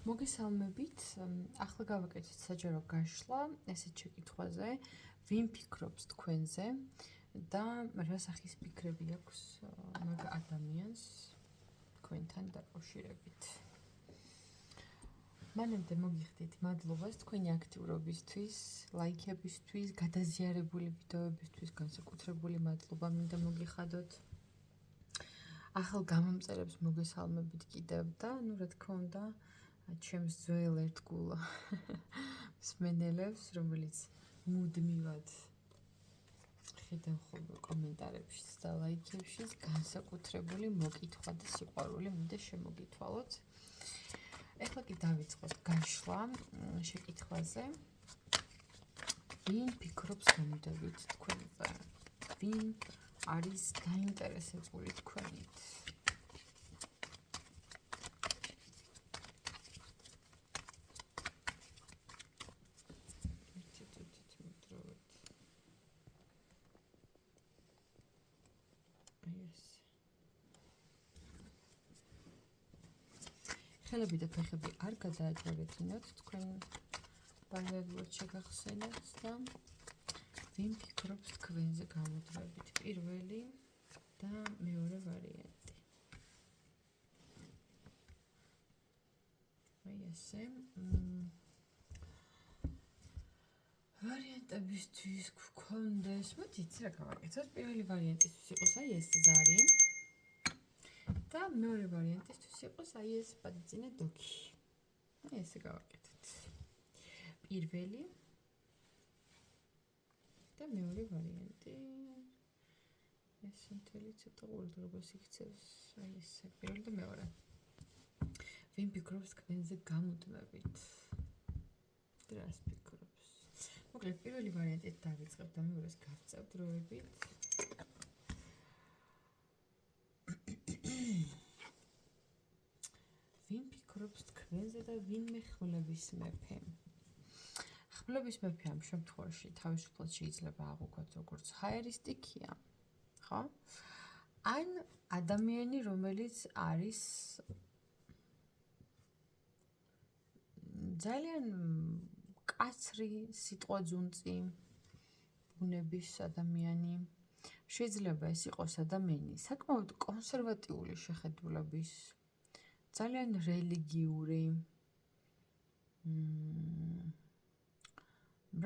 მოგესალმებით. ახლა გავაკეთეთ საჯარო გაშლა ესეთ შეკითხვაზე, ვინ ფიქრობს თქვენზე და რა სახის ფიქრები აქვს მაგ ადამიანს თქვენთან დაკავშირებით. მანამდე მოგიხდით მადლობას თქვენი აქტიურობისთვის, ლაიქებისთვის, გადაზიარებული ვიდეოებისთვის, განსაკუთრებული მადლობა მინდა მოგიხადოთ. ახალ გამომწერებს მოგესალმებით კიდევ და, რა თქმა უნდა, ჩემს ძველ ერთგულ მსმენელებს, რომელიც მუდმივად ხედავ ხოლმე კომენტარებში და ლაიქებში, განსაკუთრებული მოკითხვა და სიყვარული მინდა შემოგითვალოთ. ეხლა კი დავიწყოთ გაშლა შეკითხვაზე. ვინ ფიქრობს გამოდებით თქვენზე? ვინ არის დაინტერესებული თქვენით? ხელები და ფეხები არ გადააჭერეთინოთ, თქვენ ბარიადულად შეგახსენებთ და ვინ ფიქრობს თქვენზე გამოდრებით? პირველი და მეორე ვარიანტი. აი ესე. ვარიანტებისთვის გქონდეს, მოდით რა გავაკეთოთ. პირველი ვარიანტისთვის იყოს აი ეს ზარი. და მეორე ვარიანტისთვის იყოს აი ეს პატიძინე დოქი. აი ესე გავაკეთეთ. პირველი და მეორე ვარიანტი. ეს მთელი ცოტა ყურადღებას იქცევს. აი ესე პირველი და მეორე. ვინ ფიქრობს თქვენზე გამუდმებით? რას ფიქრობს? მოკლედ პირველი ვარიანტით დავიწყებ და მეორეს გავწევ დროებით. ვინ ფიქრობს თქვენზე და ვინმე ხმლების მეფე? ხმლების მეფე ამ შემთხვევაში თავისუფლად შეიძლება აღვქვათ როგორც ჰაერისტიკია, ხო? ან ადამიანი, რომელიც არის ძალიან კაცრი, სიტყვაძუნწი ბუნების ადამიანი. შეიძლება ეს იყოს ადამიანი საკმაოდ კონსერვატიული შეხედულების, ძალიან რელიგიური,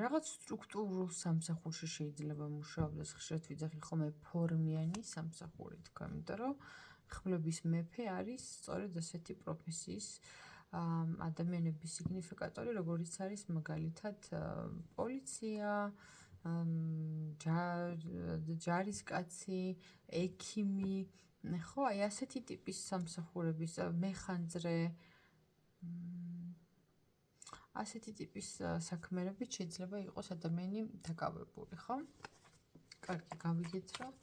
რაღაც სტრუქტურულ სამსახურში შეიძლება მუშაობდეს, ხშირად ვიძახი ხოლმე ფორმიანი სამსახური თქვა, იმიტომ რომ ხმლების მეფე არის სწორედ ასეთი პროფესიის ადამიანების სიგნიფიკატორი, როგორიც არის მაგალითად პოლიცია, ჯარისკაცი, ექიმი, ხო, აი ასეთი ტიპის სამსახურების მეხანძრე, ასეთი ტიპის საქმიანობით შეიძლება იყოს ადამიანი დაკავებული, ხო? კარგი, გავიგეთ, რომ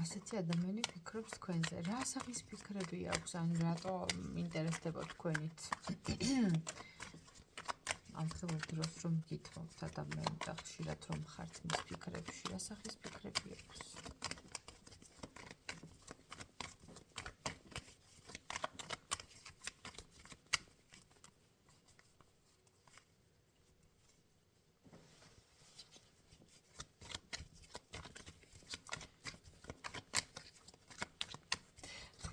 ასეთი ადამიანი ფიქრობს თქვენზე. რა სახის ფიქრები აქვს, ან რატო ინტერესდება თქვენით? ამ ხელ დროს რომ გითხოვთ ადამიანს და ხშირად რომ ხართ მის ფიქრებში, რა სახის ფიქრები აქვს?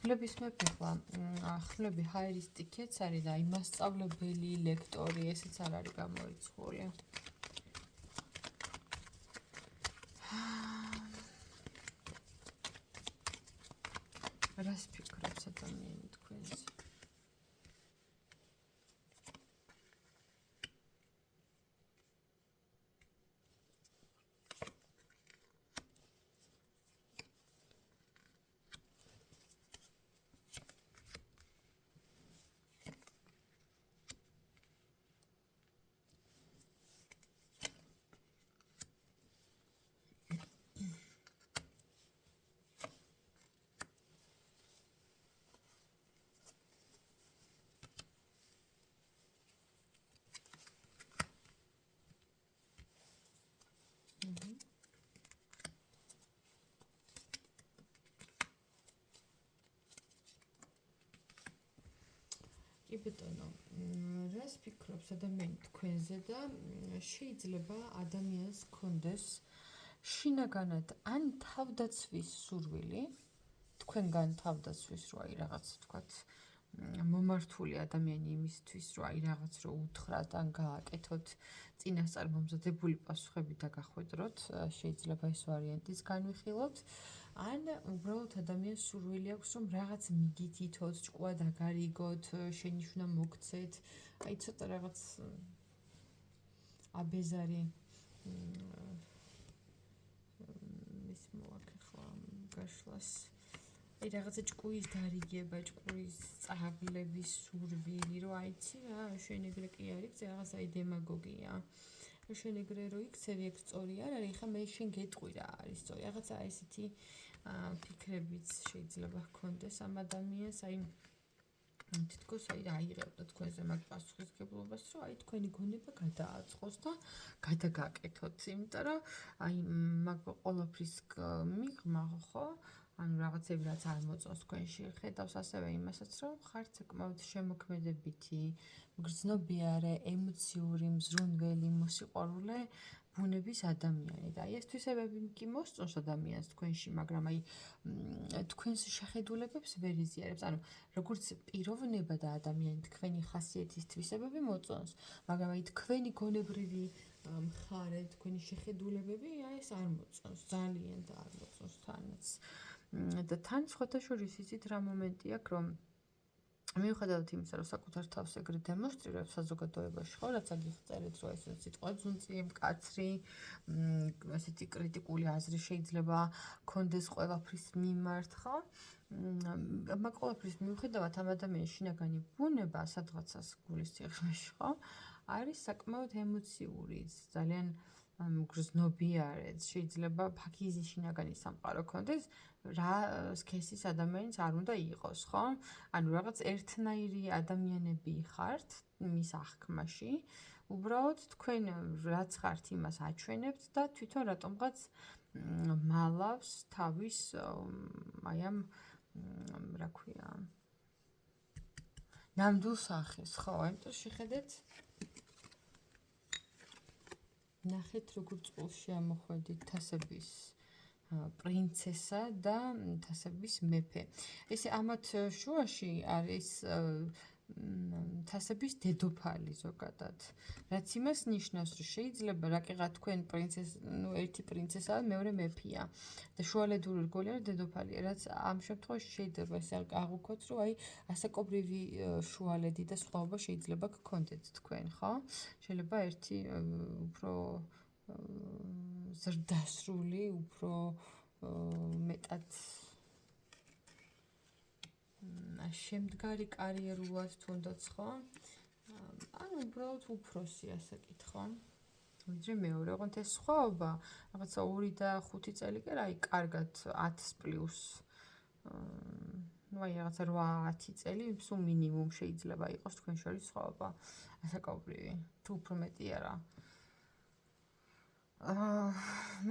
ხმლების მეფე ხლა, ხმლები ჰაერისტიკეც არის და აი მასწავლებელი, ლექტორი, ესეც არ არის გამორიცხული. რას ფიქრობს ადამიანი თქვენზე? კი ბატონო, რას ფიქრობს ადამიანი თქვენზე და შეიძლება ადამიანს გქონდეს შინაგანად ან თავდაცვის სურვილი, თქვენგან თავდაცვის რო აი რაღაც თქვათ მომართული ადამიანი იმისთვის რო აი რაღაც რო უთხრათ ან გააკეთოთ წინასწარ მომზადებული პასუხები და გახვედროთ, შეიძლება ეს ვარიანტიც განვიხილოთ. ან უბრალოდ ადამიანს სურვილი აქვს რომ რაღაც მიგითითოთ, ჭკუა დაგარიგოთ, შენიშვნა მოგცეთ, აი ცოტა რაღაც აბეზარი ის მოახერხა გაშლას. აი რაღაცა ჭკუის დარიგება, ჭკუის წაღლების სურვილი, რომ აიცი რა, შენ ეგრე კი არ იქცე, რაღაც აი დემაგოგია. შენ ეგრე რო იქცევი, ეგ სწორი არ არის, ხა მე შენ გეტყვი რა არის სწორი. რაღაცა ესეთი ფიქრებიც შეიძლება ჰქონდეს ამ ადამიანს, აი თითქოს აი აიღებდა თქვენზე მაგ პასუხისგებლობას, რომ აი თქვენი გონება გადააწყოს და გადაგაკეთოთ, იმიტომ რომ აი მაგ ყოლაფრის მიღმა ხო, ანუ რაღაცები რაც არ მოწონს თქვენში, ხედავს ასევე იმასაც, რომ ხართ საკმაოდ შემოქმედებითი, მგრძნობიარე, ემოციური, მზრუნველი, მოსიყვარულე ბუნების ადამიანი და აი ეს თვისებები კი მოსწონს ადამიანს თქვენში, მაგრამ აი თქვენს შეხედულებებს ვერ იზიარებს. ანუ როგორც პიროვნება და ადამიანი თქვენი ხასიათის თვისებები მოწონს, მაგრამ აი თქვენი გონებრივი მხარე, თქვენი შეხედულებები აი ეს არ მოწონს, ძალიან და არ მოწონს თანაც. და თან სხვათა შორის იცით რა მომენტი აქვს, რომ მიუხედავად იმისა, რომ საკუთარ თავს ეგრე დემონსტრირებს საზოგადოებაში, ხო, რაც აგიხწერეთ, რომ ეს სიტყვა ძუნწი, მკაცრი, ესეთი კრიტიკული აზრი შეიძლება გქონდეს ყველაფრის მიმართ, ხო? მაგ ყველაფრის მიუხედავად ამ ადამიანის შინაგანი ბუნება სადღაცას გულის სიღრმეში, ხო? არის საკმაოდ ემოციური, ძალიან მგრძნობიარე, შეიძლება ფაქიზი შინაგანი სამყარო გქონდეს, რა სქესის ადამიანიც არ უნდა იყოს, ხო? ანუ რაღაც ერთნაირი ადამიანები ხართ მის აღქმაში, უბრალოდ თქვენ რაც ხართ იმას აჩვენებთ და თვითონ რატომღაც მალავს თავის აი ამ რა ქვია ნამდვილ სახეს, ხო? ამიტომ შეხედეთ ნახეთ როგორ წყულში ამოხვედით თასების პრინცესა და თასების მეფე. ესე ამათ შუაში არის თასების დედოფალი ზოგადად. რაც იმას ნიშნავს, რომ შეიძლება რაკიღა თქვენ ერთი პრინცესაა, მეორე მეფეა და შუალედური რგოლი არის დედოფალი. რაც ამ შემთხვევაში შეიძლება ეს აღუქოთ, რომ აი ასაკობრივი შუალედი და სხვაობა შეიძლება გქონდეთ თქვენ, ხო? შეიძლება ერთი უფრო ზრდასრული, უფრო მეტად შემდგარი კარიერულად თუნდაც, ხო? ანუ უბრალოდ უფროსი ასაკით, ხო? ვიდრე მეორე, ოღონდ ეს სხვაობა, რაღაცა 2 და 5 წელი კი რა, აი კარგად 10 პლუს ну აი რაღაცა 8-10 წელი სულ მინიმუმ შეიძლება იყოს თქვენ შორის სხვაობა ასაკობრივი, თუ უფრო მეტი არა.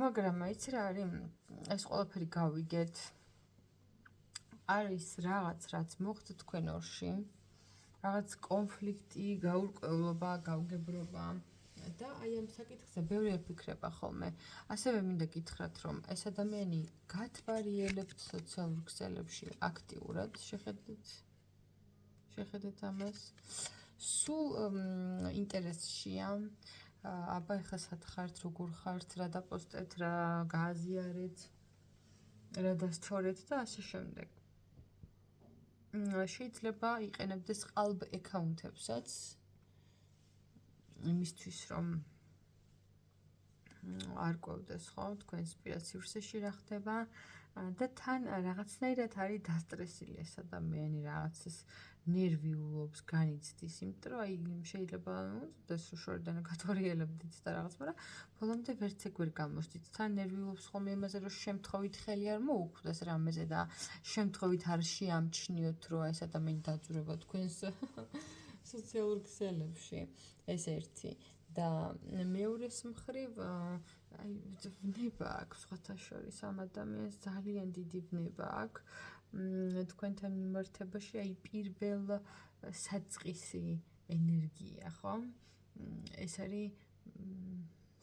მაგრამ იცი რა არის, ეს ყველაფერი გავიგეთ. არის რაღაც, რაც მოხდა თქვენ ორში, რაღაც კონფლიქტი, გაურკვევლობა, გავგებრობა და აი ამ საკითხზე ბევრი აფიქრება ხოლმე. ასევე მინდა გითხრათ, რომ ეს ადამიანი გათვალიერებთ სოციალურ ქსელებში აქტიურად, შეხედეთ ამას. სულ ინტერესშია აბა ეხლა სად ხართ, როგორ ხართ, რა დაპოსტეთ, რა გააზიარეთ, რა დასწორეთ და ასე შემდეგ. შეიძლება იყენებდეს ყალბ აკაუნტებსაც იმისთვის, რომ არ ყვევდეს, ხო, თქვენს პირად სივრცეში რა ხდება და თან რაღაცნაირად არის დასტრესილი ეს ადამიანი, რაღაცის ნერვიულობს, განიცდის, იმიტომ რომ აი შეიძლება უწევს რომ შორიდან გათვალიერებდით და რაღაც, მაგრამ ბოლომდე ვერც ეგ ვერ გამოსდით. თან ნერვიულობს ხოლმე იმაზე, რომ შემთხვევით ხელი არ მოუხვდეს რამეზე და შემთხვევით არ შეამჩნიოთ, რომ ეს ადამიანი დაძვრება თქვენს სოციალურ ქსელებში. ეს ერთი. და მეორეს მხრივ აი ვნება აქვს სხვათა შორის ამ ადამიანს ძალიან დიდი ვნება აქვს თქვენთან მიმართებაში, აი პირველ საწყისი ენერგია, ხო? ეს არის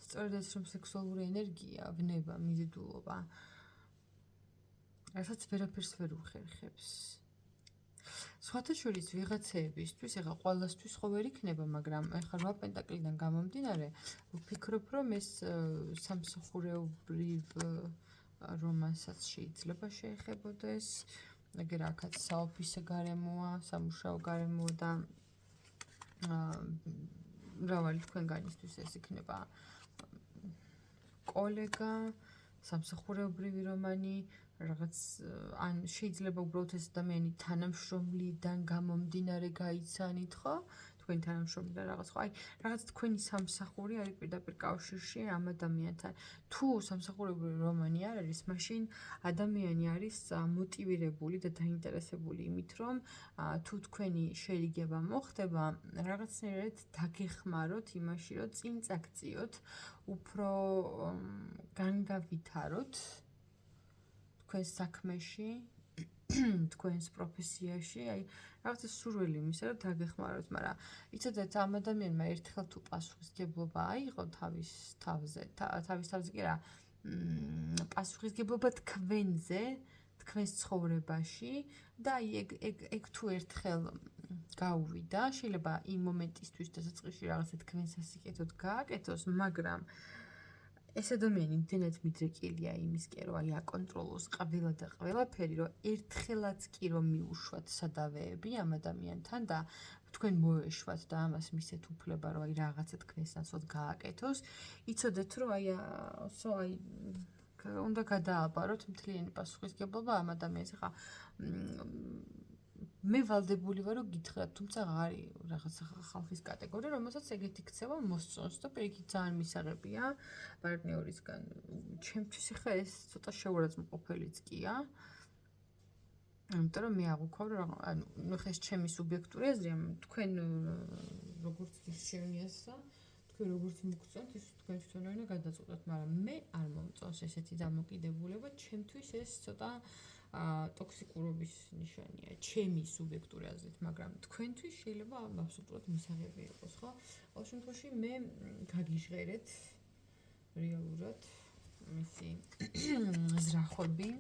სწორედ ეს რომ სექსუალური ენერგია, ვნება, მიზიდულობა, რასაც ვერაფერს ვერ უხერხებს. სხვათა შორის ვიღაცეებისთვის, ეხლა ყველასთვის ხო ვერ იქნება, მაგრამ ეხლა 8 პენტაკლიდან გამომდინარე, ვფიქრობ, რომ ეს სამსახურეობრივ რომანსაც შეიძლება შეეხებოდეს, ეგ რაკაც საოფისე გარემოა, სამუშაო გარემოა და მრავალი თქვენგანისთვის ეს იქნება კოლეგა, სამსახურეობრივი რომანი, რაღაც ან შეიძლება უბრალოდ ეს ადამიანი თანამშრომლიდან გამომდინარე გაიცანით, ხო? თქვენი თანამშრომლიდან რაღაც ხო? აი, რაღაც თქვენი სამსახური არის პირდაპირ კავშირში ამ ადამიანთან. თუ სამსახურებრივი რომანი არ არის, მაშინ ადამიანი არის მოტივირებული და დაინტერესებული იმით, რომ თუ თქვენი შერიგება მოხდება, რაღაცნაირად დაგეხმაროთ იმაში, რომ წინ წაგწიოთ, უფრო განგავითაროთ თქვენს საქმეში, თქვენს პროფესიაში, აი რაღაცა სურვილი იმისა, რომ დაგეხმაროთ, მაგრამ იცოდეთ, ამ ადამიანმა ერთხელ თუ პასუხისგებლობა აიღო თავის თავზე კი რა, პასუხისგებლობა თქვენზე, თქვენს ცხოვრებაში და აი ეგ თუ ერთხელ გაუვიდა, შეიძლება იმ მომენტისთვის დასაწყისში რაღაცა თქვენ სასიკეთოდ გააკეთოს, მაგრამ ეს ადამიანი იმდენად მიდრეკილია იმისკენ, რომ აი აკონტროლოს ყველა და ყველაფერი, რომ ერთხელაც კი რომ მიუშვათ სადავეები ამ ადამიანთან და თქვენ მოეშვათ და ამას მისცეთ უფლება, რომ აი რაღაცა თქვენს ნაცვლად გააკეთოს, იცოდეთ, რომ აი უნდა გადააბაროთ მთლიანი პასუხისგებლობა ამ ადამიანს. ხა მე ვალდებული ვარ რომ გითხრათ, თუმცა არის რაღაცა ხალხის კატეგორია, რომელსაც ეგეთი ქცევა მოსწონს და პირიქით ძალიან მისაღებია პარტნიორისგან. ჩემთვის ხა ეს ცოტა შეურაცხმყოფელიც კია. იმიტომ რომ მე აღვქვავ რომ ანუ ხა ეს ჩემი სუბიექტური აზრია, თქვენ როგორც გირჩევნიასა, თქვენ როგორც მოგწონთ, ის თქვენ თვითონ უნდა გადაწყვეტოთ, მაგრამ მე არ მომწონს ესეთი დამოკიდებულება, ჩემთვის ეს ცოტა ტოქსიკურობის ნიშანია, ჩემი სუბიექტური აზრით, მაგრამ თქვენთვის შეიძლება აბსოლუტურად მისაღები იყოს, ხო? ყოველ შემთხვევაში მე გაგიჟღერეთ რეალურად მისი ზრახვები,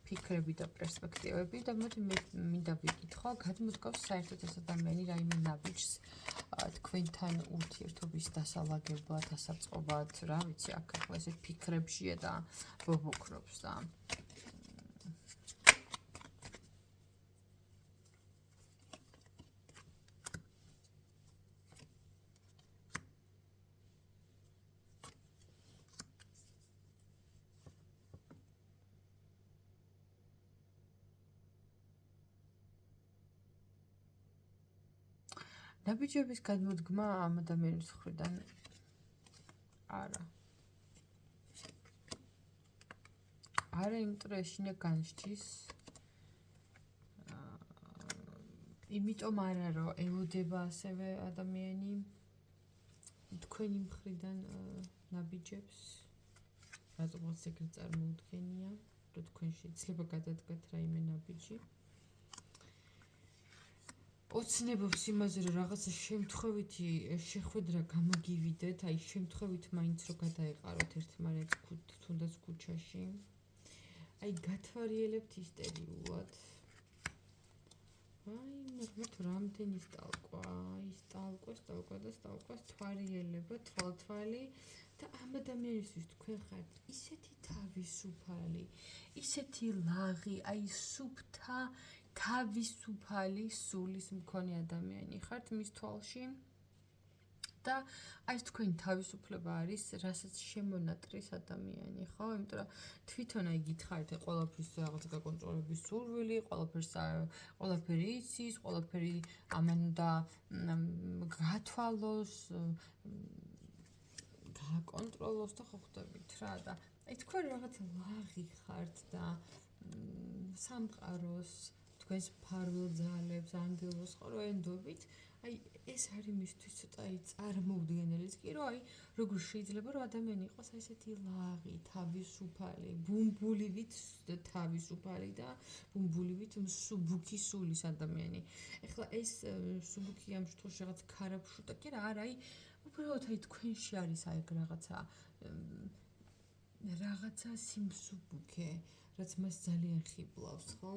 ფიქრები და პერსპექტივები და მოდი მე მინდა ვიკითხო, გადმოდგავს საერთოდ ეს ადამიანი რაიმე ნაბიჯს თქვენთან ურთიერთობის დასალაგებლად, დასაწყობად, რა ვიცი, აქ ახლა ესეთ ფიქრებშია და ბობოქრობს და ნაბიჯების გადმოდგმა ამ ადამიანის მხრიდან არა. არა, იმიტომ რომ ეშინია განსჯის. იმიტომ არა, რომ ელოდება ასევე ადამიანი თქვენი მხრიდან ნაბიჯებს, რატომაც ეგრე წარმოუდგენია, რომ თქვენ შეიძლება გადადგათ რაიმე ნაბიჯი. ოცნებობს იმაზე, რომ რაღაცა შემთხვევითი შეხვედრა გამოგივიდეთ, აი შემთხვევით მაინც რომ გადაეყაროთ ერთმანეთს თუნდაც ქუჩაში. აი გათვალიერებთ ისტერიულად. აი, მაგრამ რამდენი სტალკვა, სტალკვა, თვალიერება, თვალთვალი და ამ ადამიანისთვის თქვენ ხართ ისეთი თავისუფალი, ისეთი ლაღი, აი სუფთა თავისუფალი სულის მქონე ადამიანი ხართ მის თვალში და აი თქვენი თავისუფლება არის, რასაც შემონატრის ადამიანი, ხო? იმიტომ რომ თვითონ აი გითხარით ყველაფრის რაღაცა გაკონტროლების სურვილი, ყველაფერი იცის, ყველაფერი ამან უნდა გათვალოს, გააკონტროლოს და ხო ხვდებით რა და აი თქვენ რაღაცა ლაღი ხართ და სამყაროს თქვენს მფარველ ძალებს, ანგელოზს ხო რო ენდობით, აი ეს არის მისთვის ცოტა წარმოუდგენელიც კი, რომ აი როგორ შეიძლება რომ ადამიანი იყოს აი ესეთი ლაღი, თავისუფალი, ბუმბულივით თავისუფალი და ბუმბულივით მსუბუქი სულის ადამიანი. ეხლა ეს მსუბუქი ამ შემთხვევაში რაღაც ქარაფშუტა კი არა, აი უბრალოდ აი თქვენში არის აი რაღაცა სიმსუბუქე, რაც მას ძალიან ხიბლავს, ხო?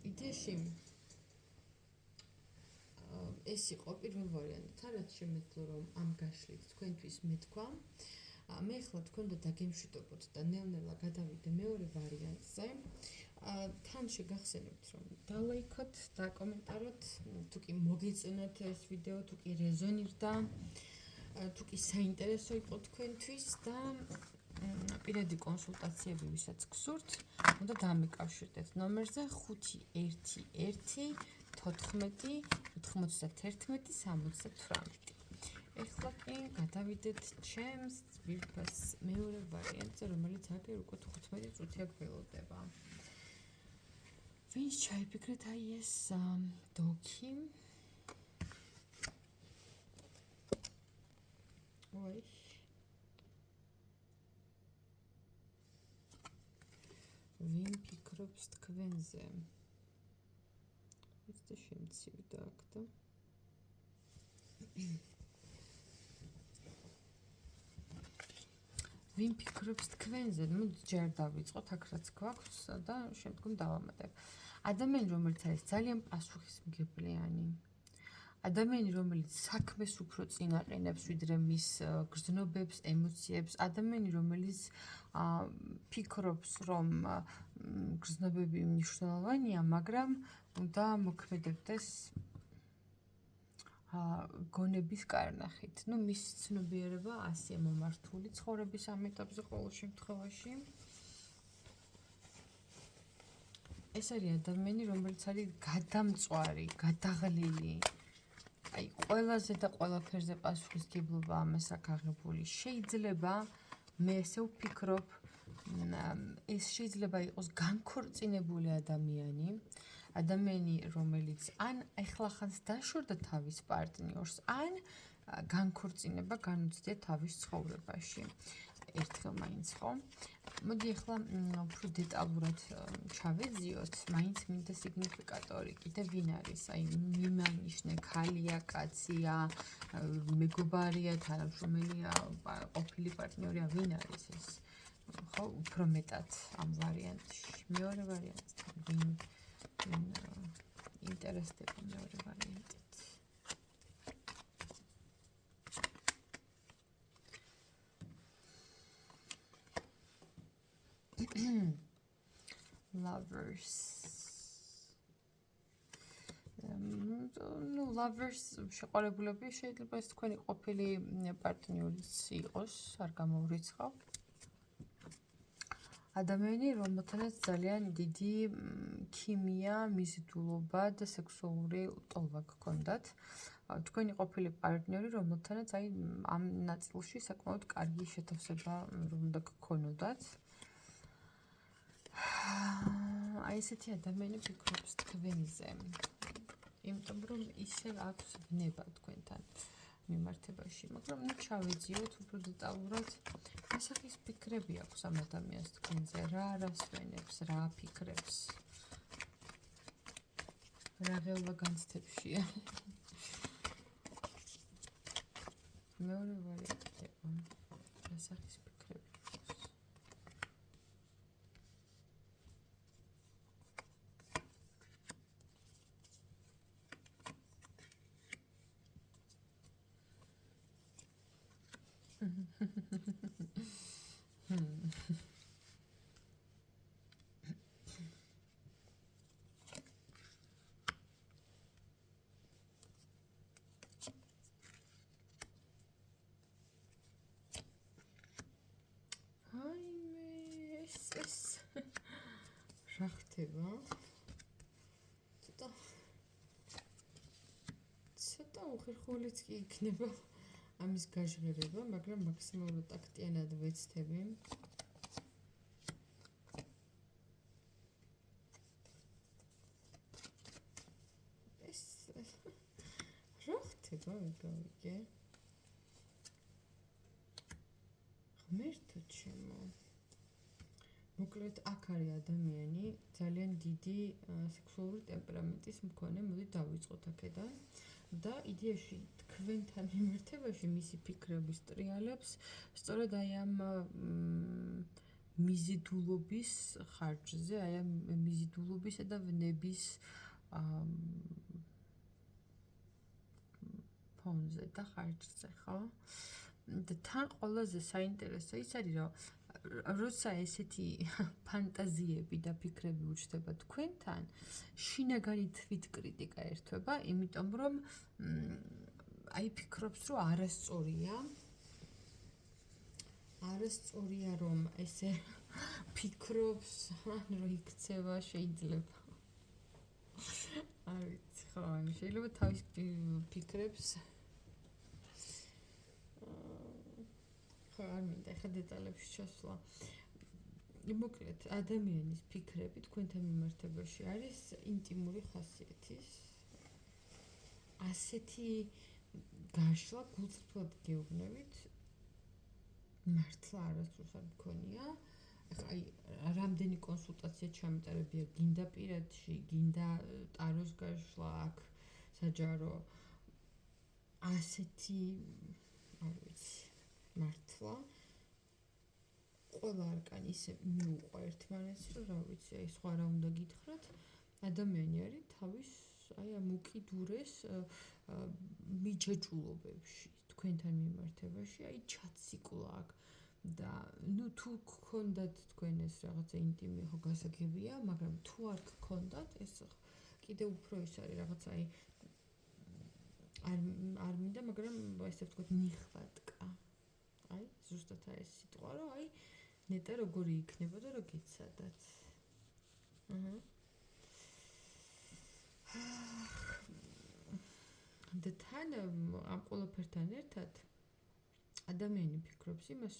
იდეაში ეს იყო პირველ ვარიანტი, რაც შემეძლო რომ ამ გაშლით თქვენთვის მეთქვა. მე ახლა თქვენ და დაგემშვიდობოთ და ნელ-ნელა გადავიდე მეორე ვარიანტზე. თან შეგახსენებთ რომ დალაიქოთ და კომენტაროთ, თუ კი მოგეწონათ ეს ვიდეო, თუ კი რეზონირდა, თუ კი საინტერესო იყო თქვენთვის და პირადი კონსულტაციები ვისაც გსურთ, უნდა დამიკავშირდეთ ნომერზე 511 14 91 78. ეხლა კი გადავიდეთ ჩემს ძვირფას მეორე ვარიანტზე, რომელიც აგერ უკვე 15 წუთია გველოდება. ვინც ჩაიფიქრეთ აი ეს დოქი? ой ვინ ფიქრობს თქვენზე? ეს და შემცირდა აქ და ვინ ფიქრობს თქვენზე? ну ჯერ დავიწყოთ აქ რაც გვაქვს და შემდგომ დავამატებ. ადამიანი რომელიც არის ძალიან პასუხისმგებლიანი, ადამიანი რომელიც საქმეს უფრო წინ აყენებს ვიდრე მის გრძნობებს, ემოციებს, ადამიანი რომელიც ფიქრობს რომ გრძნობები მნიშვნელოვანია, მაგრამ უნდა მოქმედებდეს გონების კარნახით. ну მის ცნობიერება ასე მომართული ცხოვრების ამ ეტაპზე ყოველ შემთხვევაში. ეს არის ადამიანი, რომელიც არის გადამწვარი, გადაღლილი. აი ყველაზე და ყველაფერზე პასუხისმგებლობა ამას აქვს აღებული. შეიძლება მე ესე ვფიქრობ, ეს შეიძლება იყოს განქორწინებული ადამიანი, რომელიც ან ახლახანს დაშორდა თავის პარტნიორს, ან განქორწინება განუცდია თავის ცხოვრებაში. ერთხელ მაინც ხო? მოდი ახლა უფრო დეტალურად ჩავეძიოთ, მაინც მინდა სიგნიფიკატორი. კიდე ვინ არის? აი მიმანიშნე, ქალია, კაცია, მეგობარია, თანამშრომელია, ყოფილი პარტნიორია, ვინ არის ეს? ხო, უფრო მეტად ამ ვარიანტში. მეორე ვარიანტი ვინ ინტერესდება მეორე ვარიანტით? lovers. ну lovers შეყვარებულები შეიძლება ეს თქვენი ყოფილი პარტნიორიც იყოს, არ გამოვრიცხავ. ადამიანი, რომელთანაც ძალიან დიდი ქიმია, მიზიდულობა და სექსუალური ტოლვა გქონდათ. თქვენი ყოფილი პარტნიორი, რომელთანაც აი ამ ნაწილში საკმაოდ კარგი შეთავსება უნდა გქონოდათ. აი ესეთი ადამიანი ფიქრობს თქვენზე. იმიტომ რომ ისევ აქვს ბნება თქვენთან მიმართებაში, მაგრამ ნუ ჩავეძიოთ უფრო დეტალურად. ასაკის ფიქრები აქვს ამ ადამიანს თქვენზე, რა არასვენებს, რა ფიქრებს, რა ღელვა განცდებშია. მეორე ვარიანტი ასაკის ფიქრები. რა ხდება? ცოტა უხერხულიც კი იქნება ამის გაჟღერება, მაგრამ მაქსიმალურად ტაქტიანად ვეცდები. ეს რა ხდება გავიგე? ღმერთო ჩემო. მოკლედ აქ არის ადამიანი ძალიან დიდი სექსუალური ტემპერამენტის მქონე, მოდი დავიწყოთ აქედან. და იდეაში თქვენთან მიმართებაში მისი ფიქრების ტრიალებს სწორედ აი ამ მიზიდულობის ხარჯზე, აი ამ მიზიდულობისა და ვნების ფონზე და ხარჯზე, ხო? და თან ყველაზე საინტერესო ის არის, რომ როცა ესეთი ფანტაზიები და ფიქრები უჩნდება თქვენთან, შინაგანი თვითკრიტიკა ერთვება, იმიტომ რომ აი ფიქრობს, რომ არასწორია რომ ესე ფიქრობს, რომ იქცევა შეიძლება. არ ვიცი, ხო, შეიძლება თავის ფიქრებს არ მინდა ხა დეტალებში ჩასვლა. მოკლედ, ადამიანის ფიქრები თქვენთან მიმართებაში არის ინტიმური ხასიათის. ასეთი გაშლა გულწრფელად გეუბნებით, მართლა არასდროს არ მქონია. აი, რამდენი კონსულტაცია ჩამეტარებია, გინდა პირადში, გინდა ტაროს გაშლა აქ საჯარო. ასეთი, არ ვიცი. მართლა ყველა არკანი ისე მიუყვა ერთმანეთს, რომ რა ვიცი, აი სხვა რა უნდა გითხრათ, ადამიანი არის თავის აი ამ უკიდურეს მიჯაჭულობებში, თქვენთან მიმართებაში, აი ჩაციკლა აქ და ნუ თუ გქონდათ თქვენ ეს რაღაცა ინტიმი ხო გასაგებია, მაგრამ თუ არ გქონდათ, ეს კიდე უფრო ის არის რაღაცა აი არ მინდა, მაგრამ ესე ვთქვათ, ნიხვატკა. აი, ზუსტად ეს სიტყვა, რომ აი ნეტა როგორი იქნება და რო გიცადათ. და თან ამ ყველაფერთან ერთად ადამიანი ფიქრობს იმას,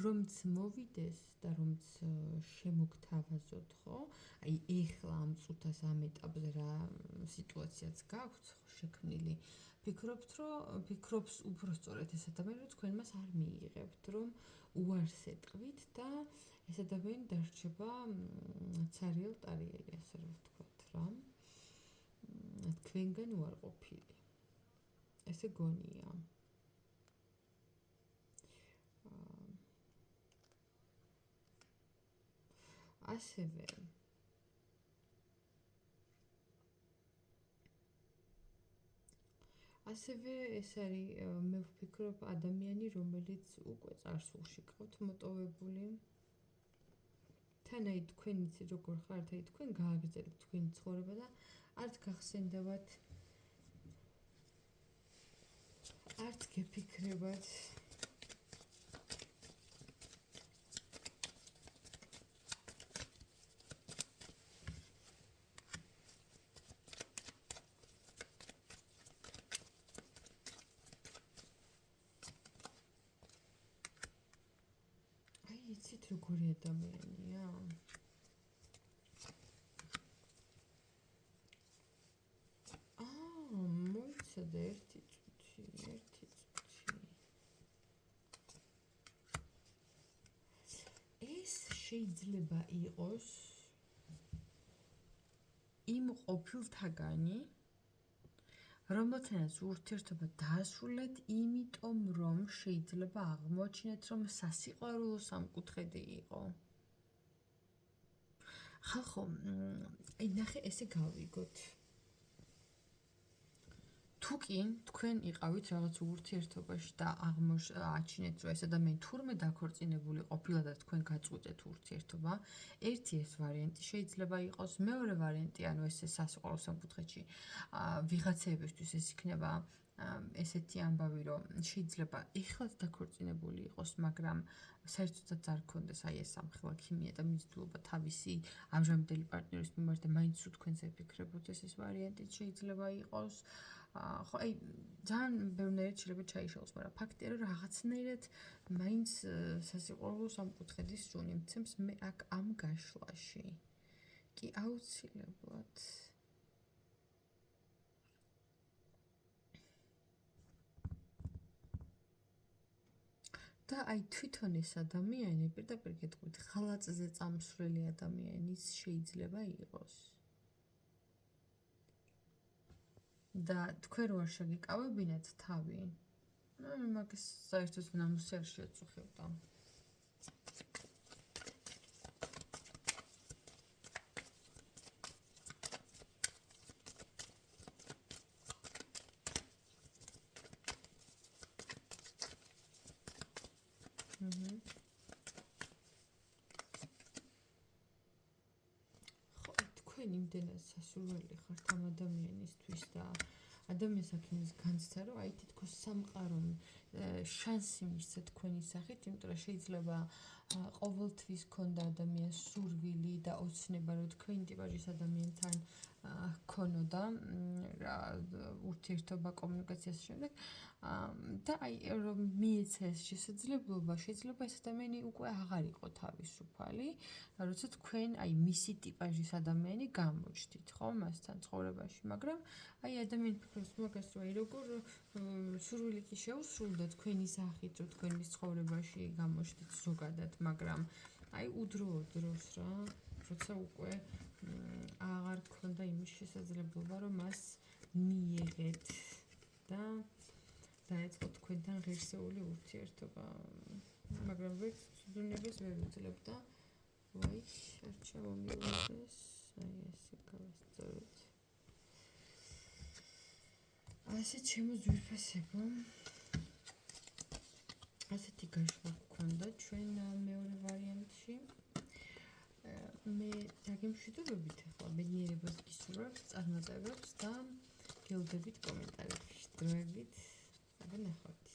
რომც მოვიდეს და რომც შემოგთავაზოთ, ხო? აი ეხლა ამ წუთას ამ ეტაპზე რა სიტუაციაც გაქვთ შექმნილი. ფიქრობს უბრალოდ ეს ადამიანი, რომ თქვენ მას არ მიიღებთ, რომ უარს ეტყვით და ეს ადამიანი დარჩება ცარიელ ტარიელი, ასე რომ ვთქვათ რა. თქვენგან უარყოფილი. ესე გონია. ასევე ეს არის მე ვფიქრობ ადამიანი, რომელიც უკვე წარსულში გყავთ მოტოვებული. თან აი თქვენ იცი როგორ ხართ, აი თქვენ გააგრძელებთ თქვენი ცხოვრება და არც გახსენდებათ, არც გეფიქრებათ. იცით როგორი ადამიანია? მოიცადე ერთი წუთი. ეს შეიძლება იყოს იმ ყოფილთაგანი, რომელთანაც ურთიერთობა დაასრულეთ, იმიტომ რომ შეიძლება აღმოჩნდეთ, რომ სასიყვარულო სამკუთხედი იყო. ხალხო, აი ნახე ესე გავიგოთ. თუ კი თქვენ იყავით რაღაც ურთიერთობაში და აღმოაჩინეთ, რომ ეს ადამიანი თურმე დაქორწინებული ყოფილა და თქვენ გაწყვეტეთ ურთიერთობა, ერთი ეს ვარიანტი შეიძლება იყოს, მეორე ვარიანტი, ანუ ეს სასიყვარულო სამკუთხედში ვიღაცეებისთვის ეს იქნება ესეთი ამბავი, რომ შეიძლება ეხლაც დაქორწინებული იყოს, მაგრამ საერთოდაც არ ქონდეს აი ეს სამხელა ქიმია და მიზიდულობა თავისი ამჟამინდელი პარტნიორის მიმართ და მაინც თქვენზე იფიქრებოთ, ეს ვარიანტიც შეიძლება იყოს. ხო, აი ძალიან ბევრნაირად შეიძლება ჩაიშალოს, მაგრამ ფაქტია, რომ რაღაცნაირად მაინც სასიყვარულო სამკუთხედის სუნი მცემს მე აქ ამ გაშლაში. კი აუცილებლად. და აი თვითონ ეს ადამიანი პირდაპირ გეტყვით, ხალაწზე წამსვლელი ადამიანის შეიძლება იყოს. და თქვენ რო არ შეგეკავებინათ თავი. მაგას საერთოდ ნამუსი არ შეაწუხებდა. ხო, თქვენ იმდენად სასურველი ხართ ამ ადამიანისთვის და ადამიანს აქ იმის განცდა, რომ აი თითქოს სამყარომ შანსი მისცა თქვენი სახით, იმიტომ რომ შეიძლება ყოველთვის ქონდა ადამიანს სურვილი და ოცნება, რომ თქვენი ტიპაჟის ადამიანთან ქონოდა რა ურთიერთობა კომუნიკაციის შემდეგ და აი რომ მიეცა ეს შესაძლებლობა, შეიძლება ეს ადამიანი უკვე აღარ იყო თავისუფალი, როცა თქვენ აი მისი ტიპაჟის ადამიანი გამოჩდით, ხო, მასთან ცხოვრებაში, მაგრამ აი ადამიანი ფიქრობს მაგას, რომ აი როგორ სურვილი კი შეუსრულდა თქვენი სახით, რომ თქვენ მის ცხოვრებაში გამოჩდით ზოგადად, მაგრამ აი უდროო დროს რა, როცა უკვე აღარ ქონდა იმის შესაძლებლობა, რომ მას მიიღეთ და დაეწყო თქვენთან ღირსეული ურთიერთობა. მაგრამ ვერც ცუდუნებას ვერ ვიძლებ და ვაი, არ ჩამომივიდეს, აი ესე გავასწოროთ. ასე ჩემო ძვირფასებო. ასეთი გაშლა გქონდა ჩვენ მეორე ვარიანტში. მე დაგემშვიდობებით ახლა ბედნიერებას გისურვებთ, წარმატებებს და გელოდებით კომენტარებში. დროებით. აბა ნახავთ.